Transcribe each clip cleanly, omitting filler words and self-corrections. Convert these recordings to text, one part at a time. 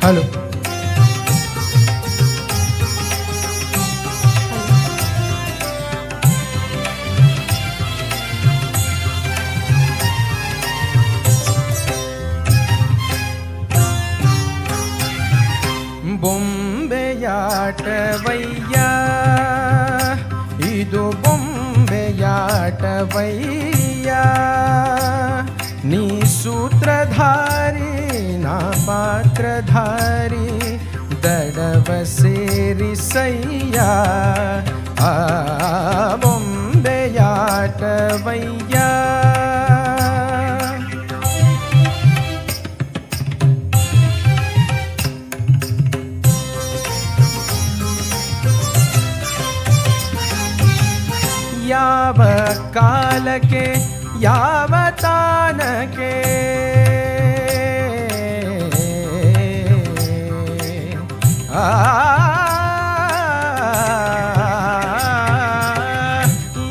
Hello ಬೊಂಬೆಯಾಟವಯ್ಯ ಇದು ಬೊಂಬೆಯಾಟವಯ್ಯ ನೀ ಸೂತ್ರಧಾರಿ ನಾ ಪಾತ್ರಧಾರಿ ದಡವ ಸೇರಿಸಯ್ಯ ಆ ಬೊಂಬೆಯಾಟವಯ್ಯ ಯಾವ ಕಾಲಕ್ಕೆ ಯಾವ ತಾನಕ್ಕೆ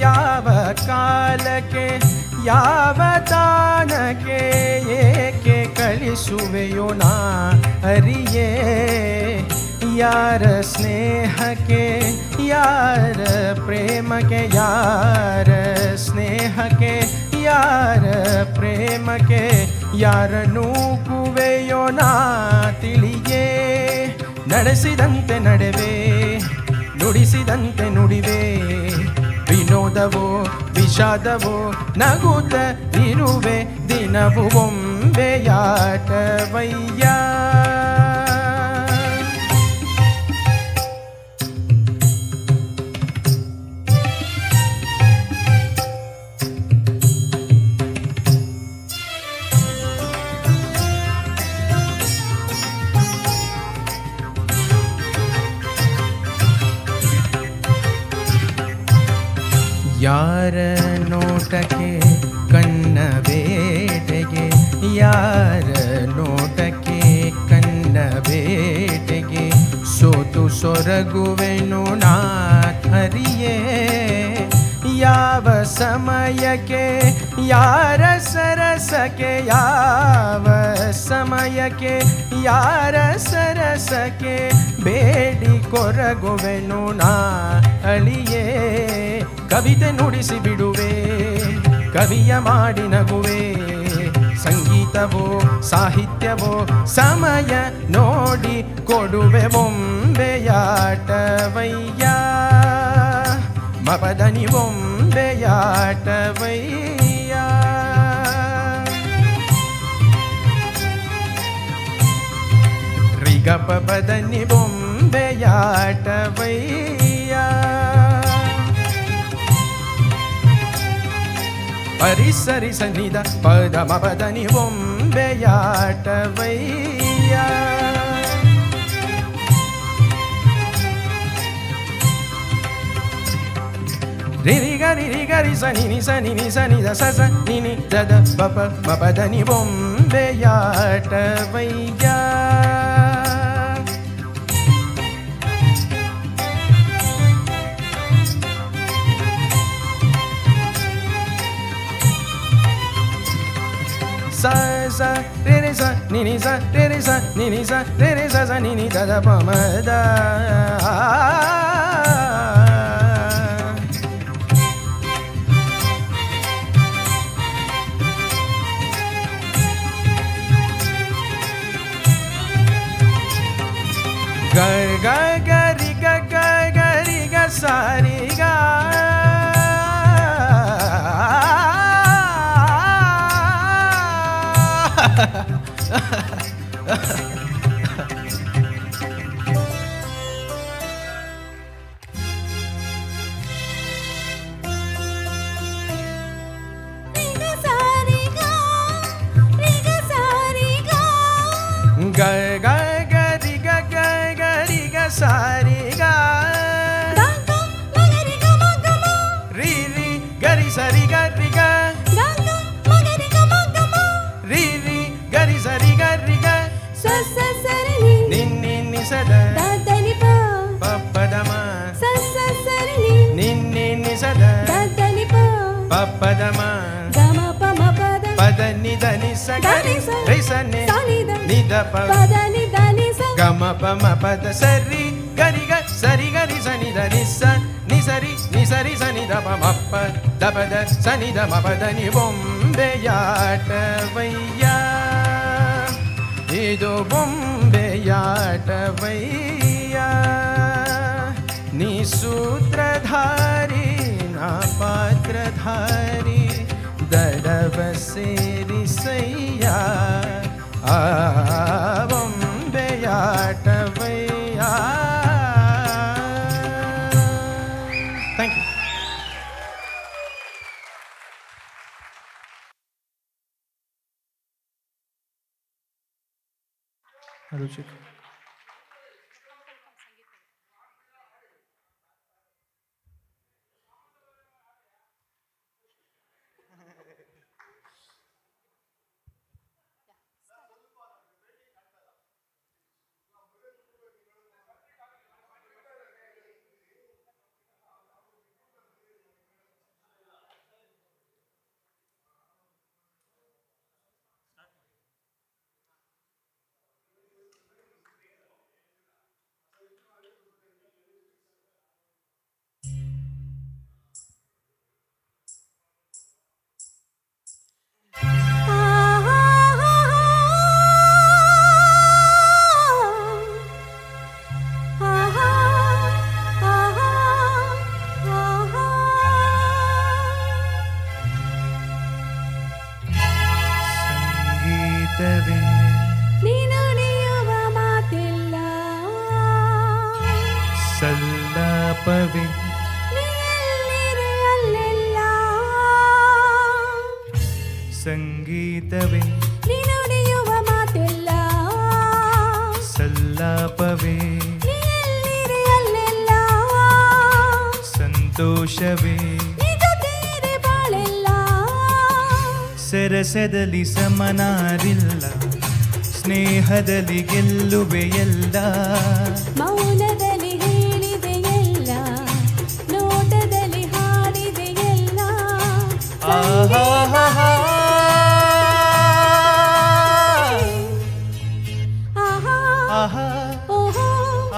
ಯಾವ ಕಾಲಕ್ಕೆ ಯಾವ ತಾನಕ್ಕೆ ಏಕೆ ಕಳಿಸುವೆಯೋ ನಾ ಅರಿಯೇ ಯಾರ ಸ್ನೇಹಕ್ಕೆ ಯಾರ ಪ್ರೇಮಕ್ಕೆ ಯಾರ ಸ್ನೇಹಕ್ಕೆ ಯಾರ ಪ್ರೇಮಕ್ಕೆ ಯಾರ ನೂಕುವೆಯೋ ನಾ ತಿಳಿಯೇ ನಡೆಸಿದಂತೆ ನಡೆವೆ ನುಡಿಸಿದಂತೆ ನುಡಿವೆ ವಿನೋದವೋ ವಿಷಾದವೋ ನಗುತ್ತ ಇರುವೆ ದಿನವು ಬೊಂಬೆಯಾಟವಯ್ಯ ಯಾರ ನೋಟಕ್ಕೆ ಕಣ್ಣ ಬೇಟೆಗೆ ಯಾರ ನೋಟಕ್ಕೆ ಕಣ್ಣ ಬೇಟೆಗೆ ಸೋತು ಸೊರಗುವೆನು ನಾ ಹರಿಯೇ ಯಾವ ಸಮಯಕ್ಕೆ ಯಾರ ಸರಸಕ್ಕೆ ಯಾವ ಸಮಯಕ್ಕೆ ಯಾರ ಸರಸಕ್ಕೆ ಬೇಡಿ ಕೊರಗುವೆನು ನಾ ಅಳಿಯೇ ಕವಿತೆ ನುಡಿಸಿ ಬಿಡುವೆ ಕವಿಯ ಮಾಡಿ ನಗುವೆ ಸಂಗೀತವೋ ಸಾಹಿತ್ಯವೋ ಸಮಯ ನೋಡಿ ಕೊಡುವೆ ಬೊಂಬೆಯಾಟವಯ್ಯ ಮಪದನಿ ಬೊಂಬೆಯಾಟವಯ್ಯ ರಿಗಪ ಪದನಿ ಬೊಂಬೆಯಾಟವಯ್ಯ ಪರಿಸರಿ ಸನ್ನಿಧ ಪದ ಮಪದನಿ ಬೊಂಬೆಯಾಟವಯ್ಯ ರಿರಿ ಗರಿ ಸನಿ ನಿ ಸನಿ ನಿ ಸನಿ ದ ಸ ಸ ನಿ ನಿ ದ ದ ಪಪ ಮಪದನಿ ಬೊಂಬೆಯಾಟವಯ್ಯ sa sa re re sa ni ni sa re re sa ni ni sa re re sa sa ni ni da da pa ma da ga ga ga ri ga sa ri ga Sariga Ri ri gari sariga riga Ri ri gari sariga riga sa sa sari ni ni ni sada da da ni pa pa pa da ma sa sa sari ni ni ni sada da da ni pa pa pa da ma ga ma pa pa da ni sa ga ni re sa ni sa ni da ni da pa da ni sa ಗಮ ಪಮ ಪದ ಸರಿ ಗರಿ ಗ ಸರಿ ಗರಿ ಸನಿ the ನಿಸ ನಿಸರಿ ನಿಸರಿ Sunny the ಮಪ್ಪ ದಪದ Sunny the ಮಪದ ನಿ ಬೊಂಬೆಯಾಟವಯ್ಯ ಇದು ಬೊಂಬೆಯಾಟವಯ್ಯ ನೀ ಸೂತ್ರಧಾರಿ ನಾ ಪಾತ್ರಧಾರಿ ದಡವ ಸೇರಿಸಯ್ಯ ಆ ಬೊಂಬೆಯಾಟವಯ್ಯ. Thank you. ರುಚಿಕ್ ಸಲ್ಲಾಪವೇ ಸಂಗೀತವೇ ನುಡಿಯುವ ಮಾತೆಲ್ಲ ಸಲ್ಲಾಪವೇ ಅಲ್ಲೆಲ್ಲ ಸಂತೋಷವೇ ಜೊತೆರೆ ಬಾಳೆಲ್ಲ ಸರಸದಲ್ಲಿ ಸಮನಾರಿಲ್ಲ ಸ್ನೇಹದಲ್ಲಿ ಗೆಲ್ಲುವೆಯಲ್ಲ ಮೌನದಲ್ಲಿ ಹೇಳಿದೆಯಲ್ಲ ನೋಟದಲ್ಲಿ ಹಾಡಿದೆಯಲ್ಲ ಆಹಾ ಆಹಾ ಓಹೋ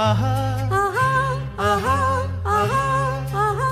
ಆಹಾ ಆಹಾ ಆಹಾ ಆಹಾ ಆಹಾ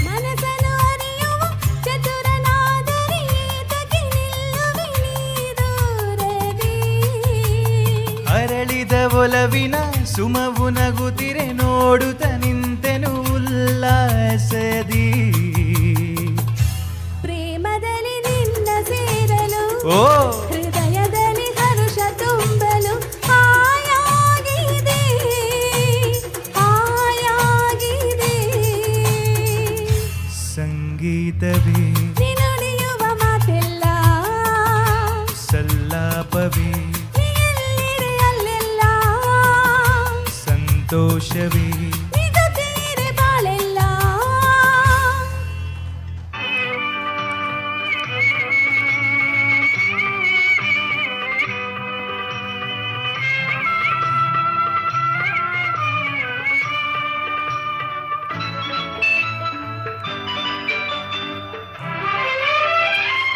ಮನಸ್ಸನ್ನು ಅರಿಯುವ ಚತುರನಾದರೆ ಏತಕ್ಕೆ ನಿಲ್ಲುವೆ ನೀ ದೂರದಿ ಅರಳಿದ ಒಲವಿನ ಸುಮವು ನಗುತ್ತಿರೆ ನೋಡುತ್ತ ನಿಂತೆನು ಉಲ್ಲಾಸದಿ ಪ್ರೇಮದಲ್ಲಿ ನಿನ್ನ ಸೇರಲು ಓ ಹೃದಯದಲ್ಲಿ ಹರುಷ ತುಂಬಲು ಹಾಯಾಗಿದೆ ಹಾಯಾಗಿದೆ ಸಂಗೀತವೇ ನುಡಿಯುವ ಮಾತೆಲ್ಲ ಸಲ್ಲಾಪವೇ ಎಲ್ಲಿರೆ ಅಲ್ಲೆಲ್ಲ ಸಂತೋಷವೇ ಜೊತೆರೆ ಬಾಳೆಲ್ಲ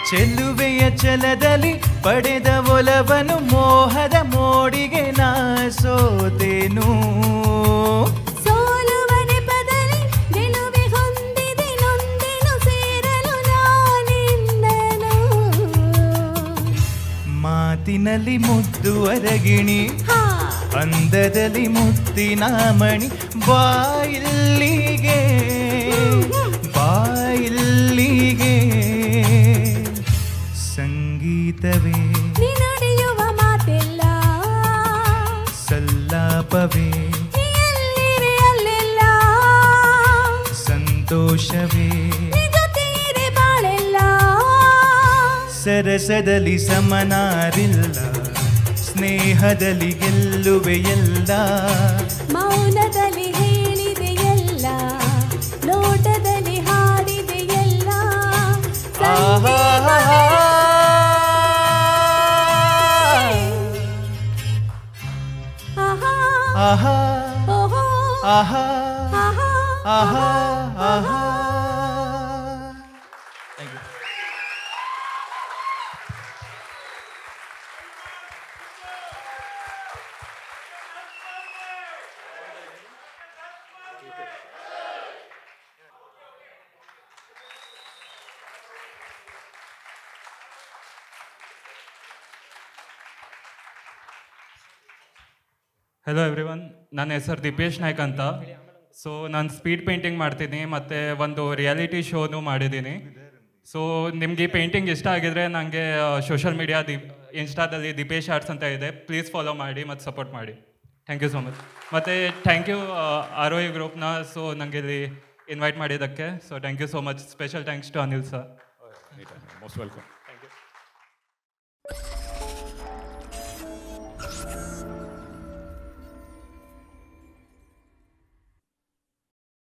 ಚೆಲುವೆಯ ಛಲದಲ್ಲಿ ಪಡೆದ ಒಲವನು ಮೋಹದ ಮೋಡಿಗೆ ನಾ ಸೋತೆನು ಸೋಲುವ ನೆಪದಲ್ಲಿ ಗೆಲುವೆ ಹೊಂದಿದೆ ನೊಂದೆನು ಸೇರಲು ನಾನಿನ್ನನು ಮಾತಿನಲ್ಲಿ ಮುದ್ದು ಅರಗಿಣಿ ಹಾ ಅಂದದಲ್ಲಿ ಮುತ್ತಿನ ಮಣಿ ಬಾಯಿಲ್ಲಿಗೆ ಬಾಯಿಲ್ಲಿಗೆ ಸಂಗೀತವೇ ನುಡಿಯುವ ಮಾತೆಲ್ಲ ಸಲ್ಲಾಪವೇ ಎಲ್ಲಿರೆ ಅಲ್ಲೆಲ್ಲ ಸಂತೋಷವೇ ಜೊತೆರೆ ಬಾಳೆಲ್ಲ ಸರಸದಲ್ಲಿ ಸಮನಾರಿಲ್ಲ ಸ್ನೇಹದಲ್ಲಿ ಗೆಲ್ಲುವೆ ಎಲ್ಲ, ಮೌನದಲ್ಲಿ ಹೇಳಿದೆ ಎಲ್ಲ, ನೋಟದಲ್ಲಿ ಹಾಡಿದೆ ಎಲ್ಲ. ಆಹಾ ಆಹಾ ಆಹಾ ಓಹೋ ಆಹಾ ಆಹಾ ಆಹಾ ಆಹಾ. ಹಲೋ ಎವ್ರಿವನ್, ನನ್ನ ಹೆಸರು ದೀಪೇಶ್ ನಾಯ್ಕ್ ಅಂತ. ಸೊ ನಾನು ಸ್ಪೀಡ್ ಪೇಂಟಿಂಗ್ ಮಾಡ್ತೀನಿ ಮತ್ತು ಒಂದು ರಿಯಾಲಿಟಿ ಶೋನು ಮಾಡಿದ್ದೀನಿ. ಸೊ ನಿಮ್ಗೆ ಈ ಪೇಂಟಿಂಗ್ ಇಷ್ಟ ಆಗಿದ್ರೆ ನನಗೆ ಸೋಷಲ್ ಮೀಡಿಯಾ ಇನ್ಸ್ಟಾದಲ್ಲಿ ದೀಪೇಶ್ ಆರ್ಟ್ಸ್ ಅಂತ ಇದೆ, ಪ್ಲೀಸ್ ಫಾಲೋ ಮಾಡಿ ಮತ್ತು ಸಪೋರ್ಟ್ ಮಾಡಿ. Thank you so much. ಮತ್ತು ಥ್ಯಾಂಕ್ ಯು ROE ಗ್ರೂಪ್ನ ಸೊ ನನಗೆ ಇಲ್ಲಿ ಇನ್ವೈಟ್ ಮಾಡಿದ್ದಕ್ಕೆ. So thank you so much. Special thanks to Anil sir. Most welcome.